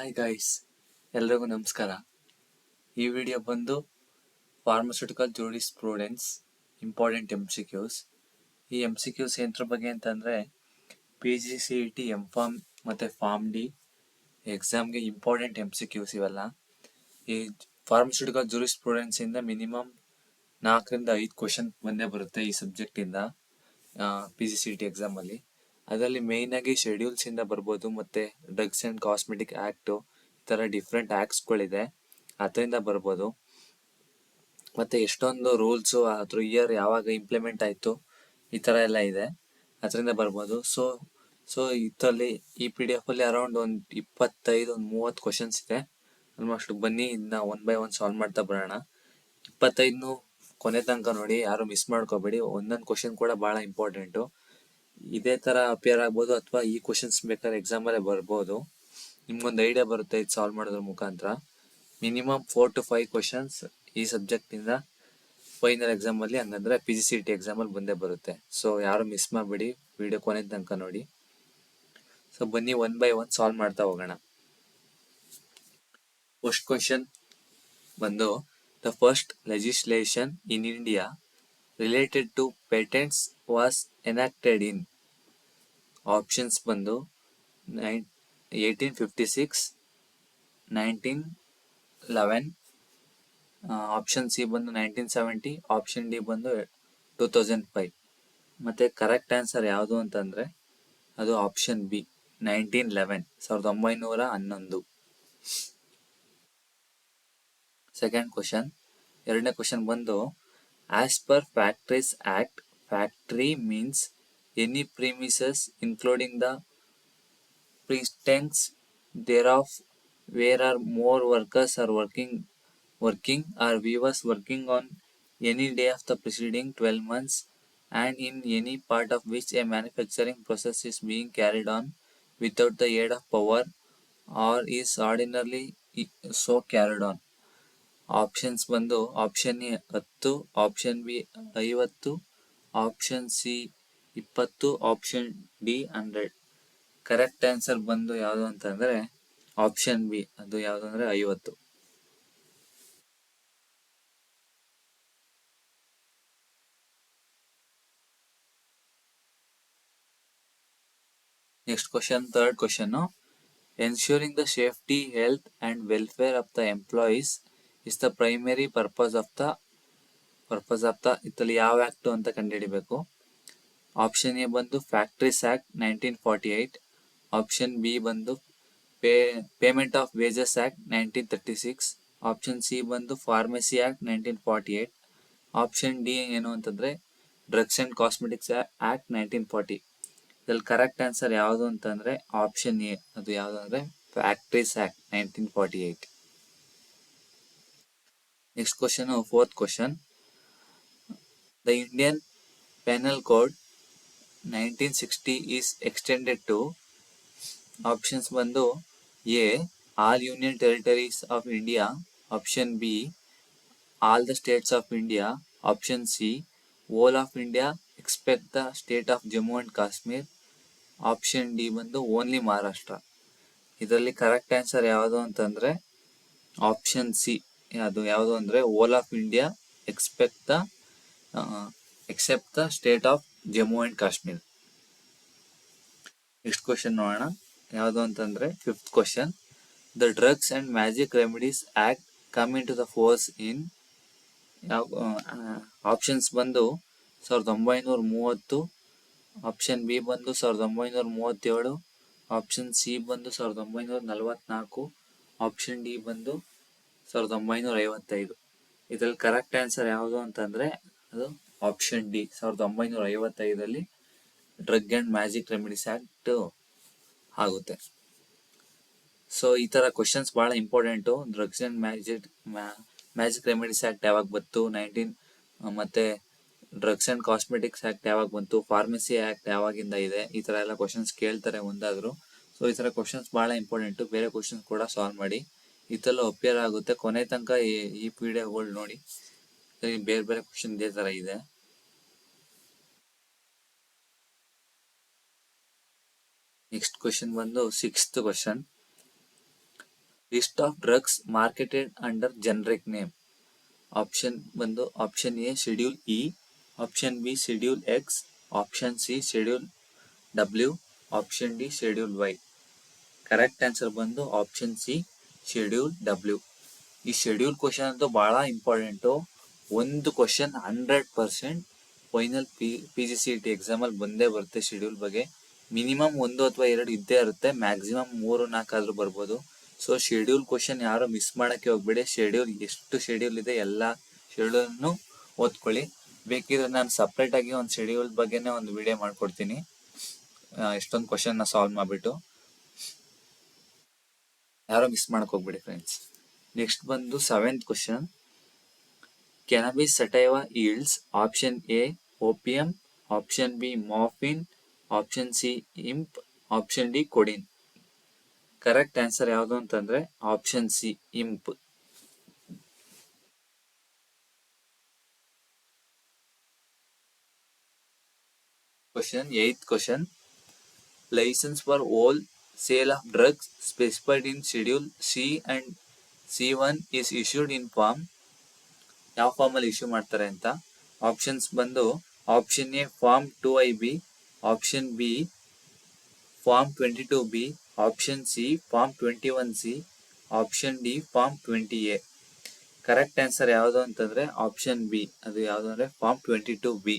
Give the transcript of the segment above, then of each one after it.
Hi guys, ಎಲ್ರಿಗೂ ನಮಸ್ಕಾರ. ಈ ವಿಡಿಯೋ ಬಂದು ಫಾರ್ಮಸ್ಯೂಟಿಕಲ್ ಜೂರಿಸ್ಪ್ರೂಡೆನ್ಸ್ ಇಂಪಾರ್ಟೆಂಟ್ MCQs. ಈ MCQs ಏನರ ಬಗ್ಗೆ ಅಂತಂದರೆ PGCET M.Pharm ಮತ್ತು Pharm D ಎಕ್ಸಾಮ್ಗೆ ಇಂಪಾರ್ಟೆಂಟ್ MCQs ಇವೆಲ್ಲ. ಈ ಫಾರ್ಮಸ್ಯೂಟಿಕಲ್ ಜೂರಿಸ್ಪ್ರೂಡೆನ್ಸಿಂದ ಮಿನಿಮಮ್ 4ರಿಂದ 5 ಕ್ವಶನ್ ಬಂದೇ ಬರುತ್ತೆ ಈ ಸಬ್ಜೆಕ್ಟಿಂದ PGCET ಎಕ್ಸಾಮಲ್ಲಿ. ಅದರಲ್ಲಿ ಮೇಯ್ನಾಗಿ ಶೆಡ್ಯೂಲ್ಸಿಂದ ಬರ್ಬೋದು, ಮತ್ತು ಡ್ರಗ್ಸ್ ಆ್ಯಂಡ್ ಕಾಸ್ಮೆಟಿಕ್ ಆ್ಯಕ್ಟು ಈ ಥರ ಡಿಫ್ರೆಂಟ್ ಆ್ಯಕ್ಟ್ಸ್ಗಳಿದೆ, ಅದರಿಂದ ಬರ್ಬೋದು. ಮತ್ತು ಎಷ್ಟೊಂದು ರೂಲ್ಸು ಅದ್ರ ಇಯರ್ ಯಾವಾಗ ಇಂಪ್ಲಿಮೆಂಟ್ ಆಯಿತು ಈ ಥರ ಎಲ್ಲ ಇದೆ, ಅದರಿಂದ ಬರ್ಬೋದು. ಸೊ ಇದರಲ್ಲಿ ಈ PDF ಅಲ್ಲಿ ಅರೌಂಡ್ ಒಂದು 25-30 ಕ್ವಶನ್ಸ್ ಇದೆ. ಆಲ್ಮೋಸ್ಟ್ ಬನ್ನಿ ಇದನ್ನ ಒನ್ ಬೈ ಒನ್ ಸಾಲ್ವ್ ಮಾಡ್ತಾ ಬರೋಣ. 25 ಕೊನೆ ತನಕ ನೋಡಿ, ಯಾರು ಮಿಸ್ ಮಾಡ್ಕೋಬೇಡಿ. ಒಂದೊಂದು ಕ್ವಶನ್ ಕೂಡ ಭಾಳ ಇಂಪಾರ್ಟೆಂಟು. ಇದೇ ಥರ ಅಪಿಯರ್ ಆಗ್ಬೋದು, ಅಥವಾ ಈ ಕ್ವಶನ್ಸ್ ಬೇಕಾದ್ರೆ ಎಕ್ಸಾಮಲ್ಲೇ ಬರ್ಬೋದು. ನಿಮ್ಗೊಂದು ಐಡಿಯಾ ಬರುತ್ತೆ ಇದು ಸಾಲ್ವ್ ಮಾಡೋದ್ರ ಮುಖಾಂತರ. ಮಿನಿಮಮ್ 4 to 5 ಕ್ವಶನ್ಸ್ ಈ ಸಬ್ಜೆಕ್ಟಿಂದ ಫೈನಲ್ ಎಕ್ಸಾಮಲ್ಲಿ, ಹಂಗಂದ್ರೆ PGCET ಎಕ್ಸಾಮಲ್ಲಿ ಬಂದೇ ಬರುತ್ತೆ. ಸೊ ಯಾರು ಮಿಸ್ ಮಾಡಬೇಡಿ, ವಿಡಿಯೋ ಕೊನೆ ತನಕ ನೋಡಿ. ಸೊ ಬನ್ನಿ ಒನ್ ಬೈ ಒನ್ ಸಾಲ್ವ್ ಮಾಡ್ತಾ ಹೋಗೋಣ. ಫಸ್ಟ್ ಕ್ವಶನ್ ಬಂದು, the first legislation in India related to patents was enacted in. Options ಬಂದು 1856, 1911, ಆಪ್ಷನ್ ಸಿ ಬಂದು 1970, ಆಪ್ಷನ್ ಡಿ ಬಂದು 2005. ಮತ್ತು ಕರೆಕ್ಟ್ ಆನ್ಸರ್ ಯಾವುದು ಅಂತಂದರೆ ಅದು ಆಪ್ಷನ್ ಬಿ, 1911, 1911. ಸೆಕೆಂಡ್ ಕ್ವಶನ್, ಎರಡನೇ ಕ್ವಶನ್ ಬಂದು, as per factories act, factory means any premises including the precincts thereof where are more workers are working or weavers working on any day of the preceding 12 months and in any part of which a manufacturing process is being carried on without the aid of power or is ordinarily so carried on. Options ಬಂದು option A 10, option B 50, option C 20, option D 100. Correct answer ಬಂದು ಯಾವುದು ಅಂತಂದರೆ option B, ಅದು ಯಾವುದು ಅಂದರೆ 50. Next question, third question, ensuring the safety, health and welfare of the employees is the primary purpose of the ಇದರಲ್ಲಿ ಯಾವ act ಅಂತ ಕಂಡುಹಿಡಿಬೇಕು. ಆಪ್ಷನ್ ಎ ಬಂದು ಫ್ಯಾಕ್ಟ್ರೀಸ್ ಆ್ಯಕ್ಟ್ 1948, ಆಪ್ಷನ್ ಬಿ ಬಂದು payment of wages act 1936, option C ಬಂದು pharmacy act 1948, option D ಏನು ಅಂತಂದರೆ drugs and cosmetics act 1940. ಇದರಲ್ಲಿ ಕರೆಕ್ಟ್ ಆನ್ಸರ್ ಯಾವುದು ಅಂತಂದರೆ ಆಪ್ಷನ್ ಎ, ಅದು ಯಾವುದು ಅಂದರೆ factories act 1948. Next question, fourth question, the Indian penal code 1960 is extended to. Options ಬಂದು A all union territories of India, option B all the states of India, option C whole of India except the state of Jammu and Kashmir, option D ಬಂದು only Maharashtra. ಇದರಲ್ಲಿ correct answer ಯಾವುದು ಅಂತಂದರೆ option C, ಅದು ಯಾವುದು ಅಂದರೆ whole of India except the state of Jammu and Kashmir. Next question ನೋಡೋಣ, ಯಾವುದು ಅಂತಂದರೆ fifth question, the drugs and magic remedies act come in to the force in. Options ಬಂದು 1930, ಆಪ್ಷನ್ ಬಿ ಬಂದು 1937, ಆಪ್ಷನ್ ಸಿ ಬಂದು 1944, option D ಬಂದು 1955. ಇದರಲ್ಲಿ correct answer ಯಾವುದು ಅಂತಂದರೆ ಅದು ಆಪ್ಷನ್ ಡಿ, 1955ರಲ್ಲಿ drug and magic remedies act ಆಗುತ್ತೆ. ಸೊ ಈ ಥರ ಕ್ವಶನ್ಸ್ ಭಾಳ important. Drugs and magic remedies act ಯಾವಾಗ ಬಂತು, ಮತ್ತು ಡ್ರಗ್ಸ್ ಆ್ಯಂಡ್ ಕಾಸ್ಮೆಟಿಕ್ಸ್ ಆ್ಯಕ್ಟ್ ಯಾವಾಗ ಬಂತು, ಫಾರ್ಮಸಿ ಆ್ಯಕ್ಟ್ ಯಾವಾಗಿಂದ ಇದೆ, ಈ ಥರ ಎಲ್ಲ ಕ್ವಶನ್ಸ್ ಕೇಳ್ತಾರೆ ಒಂದಾದರೂ. ಸೊ ಈ ಥರ ಕ್ವಶನ್ಸ್ ಭಾಳ ಇಂಪಾರ್ಟೆಂಟು. ಬೇರೆ ಕ್ವಶನ್ಸ್ ಕೂಡ ಸಾಲ್ವ್ ಮಾಡಿ, ಇದೆಲ್ಲ ಅಪಿಯರ್ ಆಗುತ್ತೆ. ಕೊನೆ ತನಕ ಈ ವಿಡಿಯೋಗಳು ನೋಡಿ, ಬೇರೆ ಬೇರೆ ಕ್ವಶನ್ ಇದೇ ಥರ ಇದೆ. ನೆಕ್ಸ್ಟ್ ಕ್ವಶನ್ ಬಂದು sixth question, list of drugs marketed under generic name. Option ಬಂದು option A schedule E, option B schedule X, option C schedule W, option D schedule Y. Correct answer ಬಂದು option C schedule W. ಈ schedule question ಅಂತೂ ಬಹಳ important. ಒಂದು question 100% final PGCET ಎಕ್ಸಾಮಲ್ಲಿ ಬಂದೇ ಬರುತ್ತೆ schedule ಬಗ್ಗೆ. ಮಿನಿಮಮ್ 1 ಅಥವಾ 2 ಇದ್ದೇ ಇರುತ್ತೆ, ಮ್ಯಾಕ್ಸಿಮಮ್ 3-4 ಆದರೂ ಬರ್ಬೋದು. ಸೊ ಶೆಡ್ಯೂಲ್ ಕ್ವಶನ್ ಯಾರು ಮಿಸ್ ಮಾಡೋಕ್ಕೆ ಹೋಗ್ಬೇಡಿ. ಎಷ್ಟು ಶೆಡ್ಯೂಲ್ ಇದೆ ಎಲ್ಲ ಶೆಡ್ಯೂಲನ್ನು ಓದ್ಕೊಳ್ಳಿ. ಬೇಕಿದ್ರೆ ನಾನು ಸಪ್ರೇಟಾಗಿ ಒಂದು ಶೆಡ್ಯೂಲ್ ಬಗ್ಗೆನೇ ಒಂದು ವಿಡಿಯೋ ಮಾಡ್ಕೊಡ್ತೀನಿ, ಎಷ್ಟೊಂದು ಕ್ವಶನ್ನ ಸಾಲ್ವ್ ಮಾಡಿಬಿಟ್ಟು. ಯಾರೋ ಮಿಸ್ ಮಾಡಕ್ಕೆ ಹೋಗ್ಬೇಡಿ ಫ್ರೆಂಡ್ಸ್. ನೆಕ್ಸ್ಟ್ ಬಂದು 7th question. Cannabis sativa yields option A opium, option B morphine, option C imp, option D codeine. Correct answer ಯಾವುದು ಅಂತಂದ್ರೆ option C imp. Question 8th question. License for all sale of drugs specified in schedule C and C1 is issued in form. ಯಾವ ಫಾರ್ಮಲ್ಲಿ issue ಮಾಡ್ತಾರೆ ಅಂತ. Options ಬಂದು option A form 2IB, option B form 22B, option C form 21C, option D form 20A. Correct answer ಯಾವುದು ಅಂತಂದ್ರೆ option B. ಅದು ಯಾವುದು ಅಂದ್ರೆ ಫಾರ್ಮ್ 22B.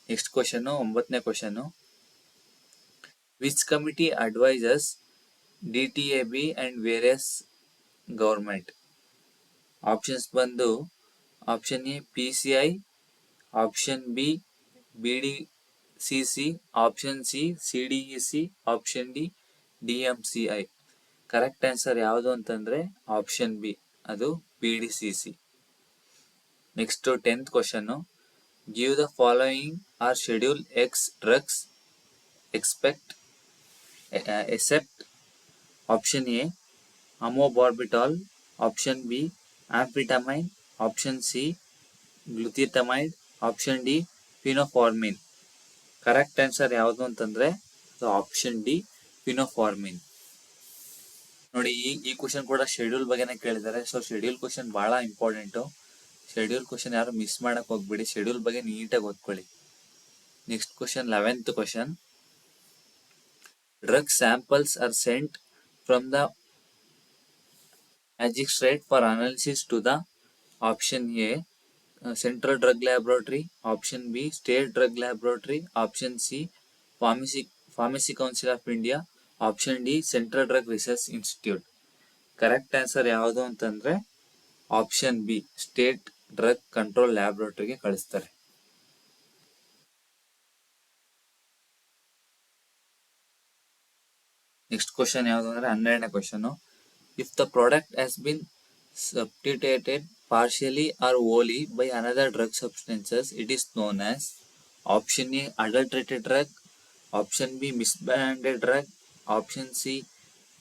ನೆಕ್ಸ್ಟ್ ಕ್ವಶನ್ 9ನೇ question. Which committee advises DTAB and various government. Options ಬಂದು option A PCI, option B BDCC, option C CDEC, option D DMCI. Correct answer ಯಾವುದು ಅಂತಂದ್ರೆ option B, ಅದು BDCC. Next 10th question. Give the following are schedule X drugs except. Option A amobarbital, option B amphetamine, option C glutethimide, option D phenformin. Correct answer ಯಾವುದು ಅಂತಂದ್ರೆ option D ಫಿನೋಫಾರ್ಮಿನ್. ನೋಡಿ, ಈ question ಕೂಡ schedule ಬಗ್ಗೆನೇ ಕೇಳಿದ್ದಾರೆ. So schedule question ಬಹಳ important. Schedule question ಯಾರು miss ಮಾಡಕ್ ಹೋಗ್ಬೇಡಿ, ಶೆಡ್ಯೂಲ್ ಬಗ್ಗೆ ನೀಟಾಗಿ ಓದ್ಕೊಳ್ಳಿ. Next question 11th question. Drug samples are sent from the magistrate for analysis to the option A Central Drug Laboratory, option B State Drug Laboratory, option C Pharmacy Council of India, option D Central Drug Research Institute. Correct answer ಯಾವುದು ಅಂತಂದ್ರೆ option B state drug control ಲ್ಯಾಬೊರೇಟರಿಗೆ ಕಳಿಸ್ತಾರೆ. Next question ಯಾವುದು ಅಂದ್ರೆ 12ನೇ question. If the product has been substituted partially or wholly by another drug substances, it is known as option A adulterated drug, option B misbranded drug, option C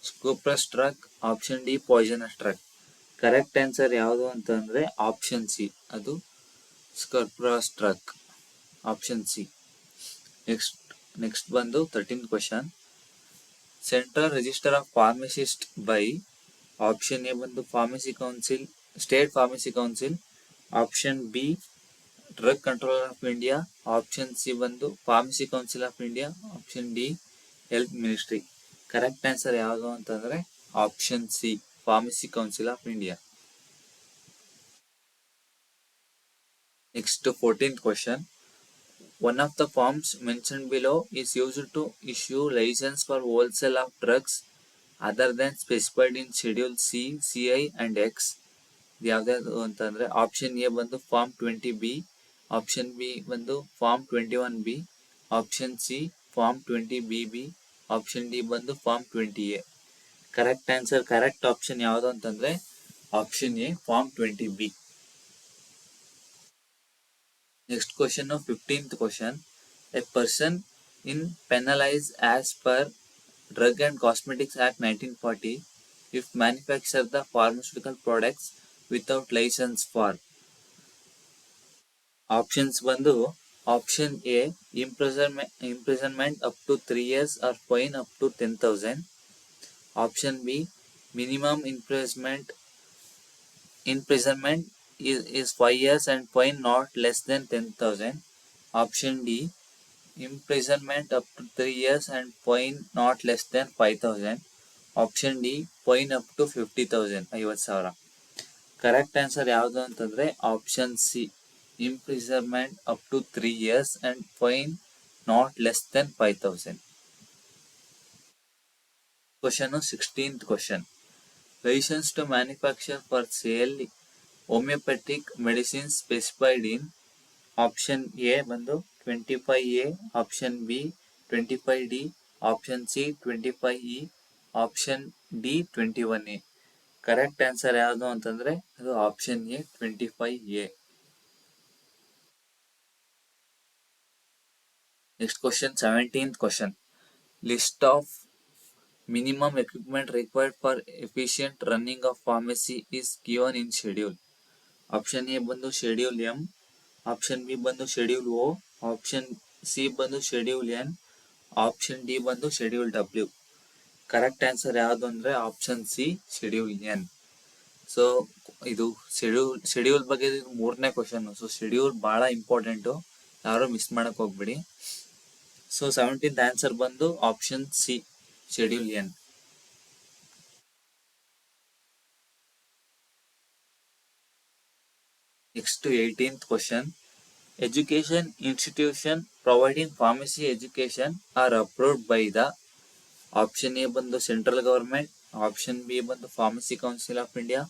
scoprous drug, option D poisonous drug. Correct answer ಯಾವುದು ಅಂತಂದ್ರೆ option C, ಅದು spurious drug, option C. Next ಬಂದು 13th question. Central register of pharmacist by option A ಬಂದು pharmacy council, state pharmacy council, option B drug controller of India, option C ಬಂದು pharmacy council of India, option D health ministry. Correct answer ಯಾವುದು ಅಂತಂದ್ರೆ option C pharmacy council of India. Next 14th question. One of the forms mentioned below is used to issue license for wholesale of drugs other than specified in schedule C, CI and X. ಯಾವ್ದು ಅಂತಂದ್ರೆ option A ಬಂದು form 20B, option B ಬಂದು form 21B, option C form 20BB, option D ಬಂದು form 20A. Correct answer, correct option ಯಾವುದು ಅಂತಂದ್ರೆ option A form 20B. Next question 15th question. A person in penalise as per drug and cosmetics act 1940 if manufacture the pharmaceutical products without license for. Options ಬಂದು option A imprisonment up to 3 years or fine up to 10,000, option B Minimum imprisonment is 5 years and fine not less than 10,000. Option D, imprisonment up to 3 years and fine not less than 5,000. Option D, fine up to 50,000, 50,000. Correct answer ಯಾವುದು ಅಂತಂದರೆ option C, imprisonment up to 3 years and fine not less than 5,000. Question 16th question. License to manufacture for sale homeopathic medicines specified in option A ಬಂದು 25A, option B 25D, option C 25E, option D 21A. Correct answer ಯಾವುದು ಅಂತಂದ್ರೆ ಅದು option A 25A. Next question 17th question. List of minimum equipment required for efficient running of pharmacy is given in schedule. Option A ಬಂದು schedule M, option B ಬಂದು schedule O, option C ಬಂದು schedule N, option D ಬಂದು schedule W. Correct answer ಯಾವುದು ಅಂದ್ರೆ option C schedule N. So ಇದು schedule ಬಗ್ಗೆ 3ನೇ question. So schedule ಬಹಳ ಇಂಪಾರ್ಟೆಂಟು, ಯಾರು ಮಿಸ್ ಮಾಡಕ್ ಹೋಗ್ಬೇಡಿ. ಸೊ 17th ಆನ್ಸರ್ ಬಂದು option C schedule N. Next 18th question. Education institution providing pharmacy education are approved by the. Option A ಬಂದು central government, option B ಬಂದು pharmacy council of India,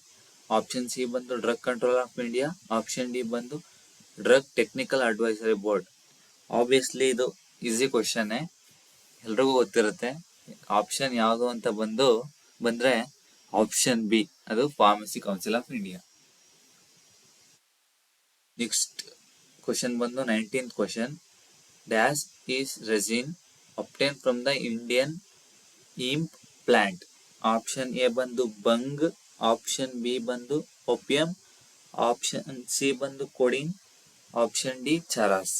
option C ಬಂದು drug control of India, option D ಬಂದು drug technical advisory board. Obviously ಇದು easy question, ಎಲ್ರಿಗೂ ಗೊತ್ತಿರುತ್ತೆ. Option ಯಾವುದು ಅಂತ ಬಂದ್ರೆ ಆಪ್ಷನ್ ಬಿ, ಅದು pharmacy council of India. Next question ಬಂದು 19th question. Dash is resin obtained from the Indian hemp plant. Option A ಬಂದು ಬಂಗ್, ಆಪ್ಷನ್ ಬಿ ಬಂದು ಒಪಿಯಂ, ಆಪ್ಷನ್ ಸಿ ಬಂದು ಕೊಡಿನ್, ಆಪ್ಷನ್ ಡಿ ಚರಾಸ್.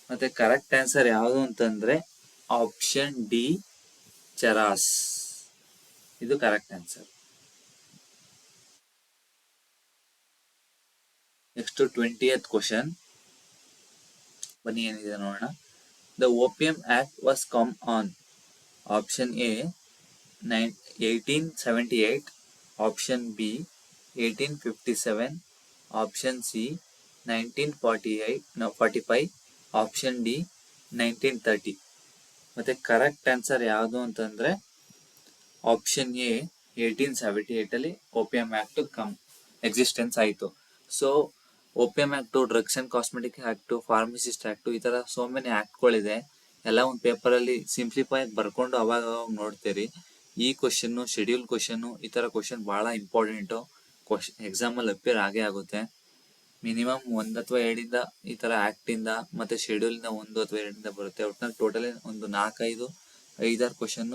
ಮತ್ತೆ ಕರೆಕ್ಟ್ ಆನ್ಸರ್ ಯಾವುದು ಅಂತಂದ್ರೆ ಆಪ್ಷನ್ ಡಿ ಚರಾಸ್, ಇದು correct answer. Next 20th question. ಬನ್ನಿ ಏನಿದೆ ನೋಡೋಣ. The opium act was come on. Option A 1878, option B 1857, option C 1945, option D 1930. ಮತ್ತೆ ಕರೆಕ್ಟ್ ಆನ್ಸರ್ ಯಾವುದು ಅಂತಂದ್ರೆ ಆಪ್ಷನ್ ಎ 1878 ಅಲ್ಲಿ ಓಪಿಯಂ ಆಕ್ಟ್ ಎಕ್ಸಿಸ್ಟೆನ್ಸ್ ಆಯಿತು. So opium act, drugs and cosmetic act, pharmacist act, ಈ ತರ ಸೋ ಮೆನಿ ಆಕ್ಟ್ಗಳಿದೆ. ಎಲ್ಲ ಒಂದು ಪೇಪರಲ್ಲಿ ಸಿಂಪ್ಲಿಫೈ ಬರ್ಕೊಂಡು ಅವಾಗ ನೋಡ್ತೀರಿ. ಈ ಕ್ವಶನ್ ಶೆಡ್ಯೂಲ್ ಕ್ವಶನ್, ಈ ತರ ಕ್ವಶನ್ ಬಹಳ ಇಂಪಾರ್ಟೆಂಟು. ಎಕ್ಸಾಮಲ್ಲಿ ಅಪಿಯರ್ ಆಗೇ ಆಗುತ್ತೆ. ಮಿನಿಮಮ್ 1 ಅಥವಾ 2 ಈ ತರ ಆಕ್ಟ್ ಇಂದ ಮತ್ತೆ ಶೆಡ್ಯೂಲ್ ಇಂದ 1 ಅಥವಾ 2 ಬರುತ್ತೆ. ಒಟ್ಟಿನಲ್ಲಿ ಟೋಟಲಿ ಒಂದು 4-5-6 ಕ್ವಶನ್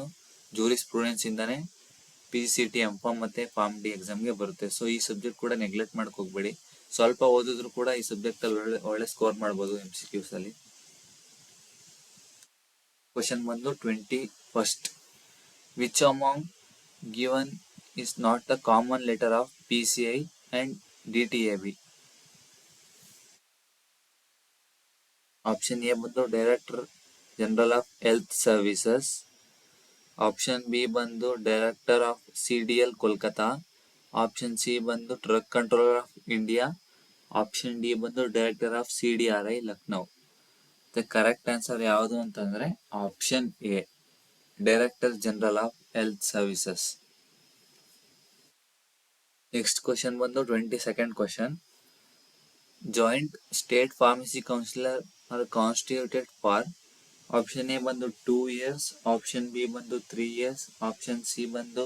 ಜೂರಿಸ್ಪ್ರುಡೆನ್ಸ್ ಇಂದಾನೆ PGCET M.Pharm ಮತ್ತೆ ಫಾರ್ಮ್ ಡಿ ಎಕ್ಸಾಮ್ಗೆ ಬರುತ್ತೆ. ಸೊ ಈ ಸಬ್ಜೆಕ್ಟ್ ಕೂಡ ನೆಗ್ಲೆಕ್ಟ್ ಮಾಡಕ್ ಹೋಗ್ಬೇಡಿ. ಸ್ವಲ್ಪ ಓದಿದ್ರು ಕೂಡ ಈ ಸಬ್ಜೆಕ್ಟ್ ಅಲ್ಲಿ ಒಳ್ಳೆ ಸ್ಕೋರ್ ಮಾಡ್ಬೋದು MCQS ಅಲ್ಲಿ. ಕ್ವಶನ್ ಬಂದು 21st. Which among given is not the common letter of PCI and DTAB. Option A ಬಂದು director general of health services, option B ಬಂದು director of CDL Kolkata, option C ಬಂದು drug controller of India, option D ಬಂದು director of CDRI Lucknow. Correct answer ಯಾವುದು ಅಂತಂದ್ರೆ option A director general of health services. Next question ಬಂದು 22nd question. Joint state pharmacy councillor are constituted for. Option A ಬಂದು 2 years, option B ಬಂದು 3 years, option C ಬಂದು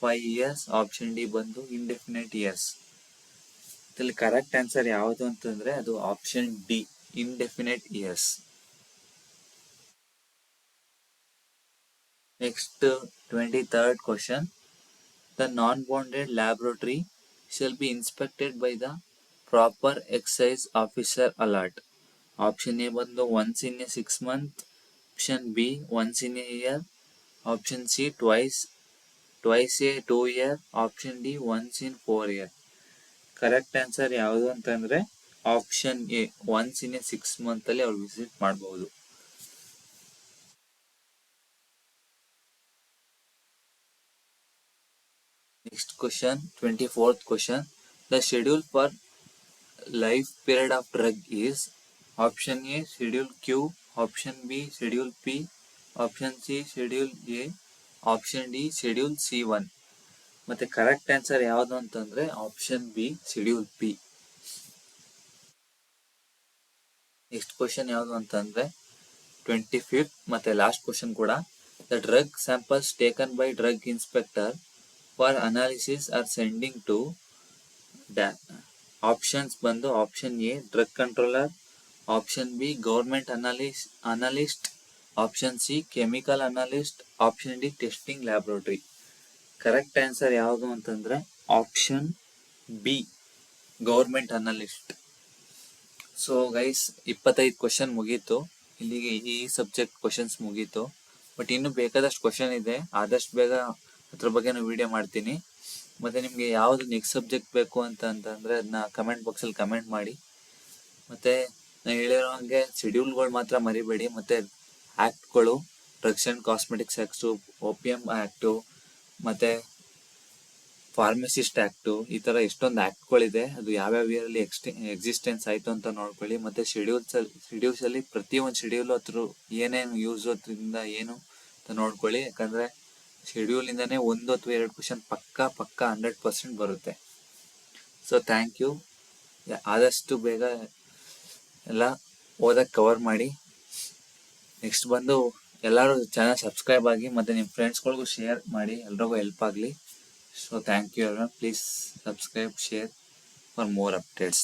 5 years, option D ಬಂದು indefinite years. ಇದರಲ್ಲಿ correct answer ಯಾವುದು ಅಂತಂದ್ರೆ ಅದು option D indefinite years. Next 23rd question. The non-bonded laboratory shall be inspected by the proper excise officer alert. Option A ಬಂದು once in a 6 month, option B once in a year, option C twice twice a 2 year, option D once in 4 year. Correct answer ಯಾವುದು ಅಂತಂದ್ರೆ option A, once in a 6 month ಅಲ್ಲಿ ಅವ್ರು visit ಮಾಡಬಹುದು. Next question, 24th question. The schedule for life period of drug is option A schedule Q, option B schedule P, option C schedule A, option D schedule C1. ಮತ್ತೆ correct answer ಯಾವುದು ಅಂತಂದ್ರೆ option B schedule P. Next question ಯಾವುದು ಅಂತಂದ್ರೆ 25th ಮತ್ತೆ last question ಕೂಡ. The drug samples taken by drug inspector for analysis are sending to options ಬಂದು option A drug controller, option B government analyst, option C chemical analyst, option D testing laboratory. Correct answer ಯಾವುದು ಅಂತಂದ್ರೆ option B government analyst. So guys, 25 question ಮುಗೀತು. ಇಲ್ಲಿಗೆ ಈ subject questions ಮುಗೀತು. But ಇನ್ನು ಬೇಕಾದಷ್ಟು question ಇದೆ. ಆದಷ್ಟು ಬೇಗ ಅದ್ರ ಬಗ್ಗೆ ವಿಡಿಯೋ ಮಾಡ್ತೀನಿ. ಮತ್ತೆ ನಿಮಗೆ ಯಾವ್ದು ನೆಕ್ಸ್ಟ್ ಸಬ್ಜೆಕ್ಟ್ ಬೇಕು ಅಂತಂದ್ರೆ ಅದನ್ನ ಕಮೆಂಟ್ ಬಾಕ್ಸಲ್ಲಿ ಕಮೆಂಟ್ ಮಾಡಿ. ಮತ್ತೆ ನಾನು ಹೇಳಿರೋ ಹಾಗೆ ಶೆಡ್ಯೂಲ್ಗಳು ಮಾತ್ರ ಮರಿಬೇಡಿ. ಮತ್ತೆ ಆ್ಯಕ್ಟ್ಗಳು, drugs and cosmetics act, OPM act, ಮತ್ತೆ ಫಾರ್ಮಸಿಸ್ಟ್ ಆ್ಯಕ್ಟು, ಈ ಥರ ಎಷ್ಟೊಂದು ಆ್ಯಕ್ಟ್ಗಳಿದೆ. ಅದು ಯಾವ್ಯಾವ ಇಯರಲ್ಲಿ ಎಕ್ಸಿಸ್ಟೆನ್ಸ್ ಆಯಿತು ಅಂತ ನೋಡ್ಕೊಳ್ಳಿ. ಮತ್ತು ಶೆಡ್ಯೂಲ್ಸಲ್ಲಿ ಪ್ರತಿಯೊಂದು ಶೆಡ್ಯೂಲು ಅದ್ರ ಏನೇನು ಯೂಸು ಅದರಿಂದ ಏನು ಅಂತ ನೋಡ್ಕೊಳ್ಳಿ. ಯಾಕಂದರೆ ಶೆಡ್ಯೂಲಿಂದನೇ 1 ಅಥವಾ 2 ಕ್ವಶನ್ ಪಕ್ಕ 100% ಬರುತ್ತೆ. So thank you. ಆದಷ್ಟು ಬೇಗ ಎಲ್ಲ ಓದಕ್ಕೆ ಕವರ್ ಮಾಡಿ. ನೆಕ್ಸ್ಟ್ ಬಂದು ಎಲ್ಲರೂ ಚಾನಲ್ ಸಬ್ಸ್ಕ್ರೈಬ್ ಆಗಿ ಮತ್ತು ನಿಮ್ಮ ಫ್ರೆಂಡ್ಸ್ಗಳಿಗೂ ಶೇರ್ ಮಾಡಿ, ಎಲ್ರಿಗೂ ಹೆಲ್ಪ್ ಆಗಲಿ. So thank you everyone. Please subscribe, share for more updates.